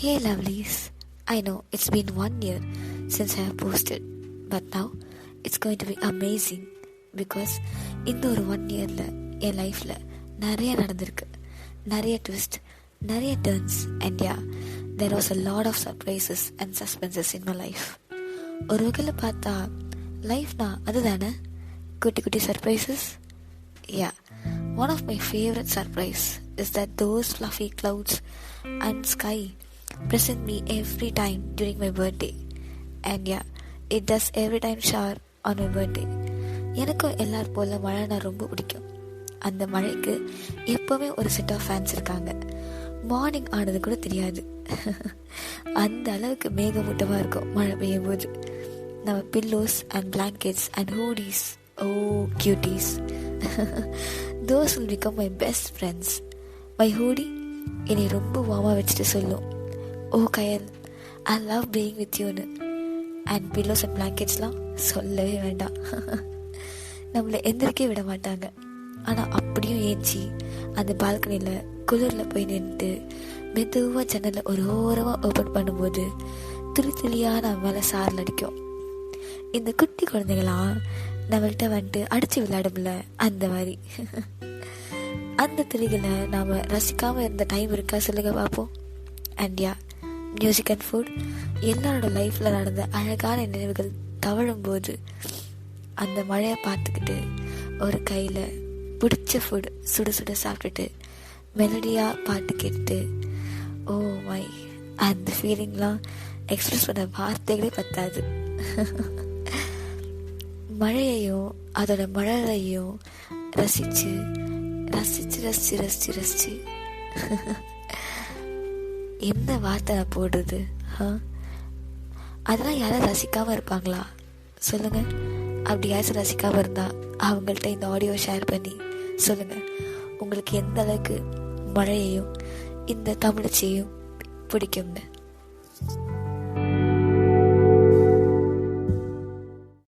Hey lovelies, I know it's been 1 year since I have posted, but now it's going to be amazing because இந்த ஒரு 1 yearல என் லைஃப்பில் நிறைய நடந்திருக்கு. நிறைய twist, நிறைய turns and yeah, there was a lot of surprises and suspenses in my life. ஒரு வகையில் பார்த்தா லைஃப்னா அதுதானே, குட்டி குட்டி surprises. Yeah, one of my favorite surprise is that those fluffy clouds and sky present me every time during my birthday. And yeah, it does every time shower on my birthday. எனக்கும் எல்லார் போல மழைனா ரொம்ப பிடிக்கும். அந்த மழைக்கு எப்போவுமே ஒரு set of fans இருக்காங்க. மார்னிங் ஆனது கூட தெரியாது. அந்த அளவுக்கு மேகமூட்டமாக இருக்கும் மழை பெய்யும் போது. நம்ம pillows and blankets and hoodies, oh cuties, those will become my best friends. My hoodie என்னை ரொம்ப வார்மாக வச்சுட்டு சொல்லும், oh Kayal, I love being with யூன்னு. அண்ட் பில்லோஸ் அண்ட் பிளாங்கெட்ஸ்லாம் சொல்லவே வேண்டாம். நம்மளை எந்திரிக்க விட மாட்டாங்க. ஆனால் அப்படியும் ஏஞ்சி அந்த பால்கனியில் குளிரில் போய் நின்றுட்டு மெதுவாக ஜன்னலில் ஒரு ஓரமாக ஓப்பன் பண்ணும்போது துளி துளியாக நம்ம மேலே சாரல் அடிக்கும். இந்த குட்டி குழந்தைங்களாம் நம்மள்கிட்ட வந்துட்டு அடித்து விளையாடும்ல, அந்த மாதிரி. அந்த துளிகளை நாம் ரசிக்காமல் இருந்த டைம் இருக்கா சொல்லுங்க பார்ப்போம். And yeah, music and food எல்லாரோட லைஃப்பில் நடந்த அழகான நினைவுகள் தவழும் போது அந்த மழையை பார்த்துக்கிட்டு ஒரு கையில் பிடிச்ச ஃபுட் சுட சுட சாப்பிட்டுட்டு மெலடியாக பாட்டு கேட்டு, ஓ மை, அந்த ஃபீலிங்லாம் எக்ஸ்பிரஸ் பண்ண வார்த்தைகளே பத்தாது. மழையையும் அதோட மழலையும் ரசித்து ரசித்து ரசித்து ரசித்து ரசித்து எந்த வார்த்தை நான் போடுறது? அதெல்லாம் யாரும் ரசிக்காமல் இருப்பாங்களா சொல்லுங்கள். அப்படி யாரும் ரசிக்காமல் இருந்தால் அவங்கள்ட்ட இந்த ஆடியோ ஷேர் பண்ணி சொல்லுங்கள், உங்களுக்கு எந்த அளவுக்கு மழையையும் இந்த தமிழச்சியையும் பிடிக்கும்னு.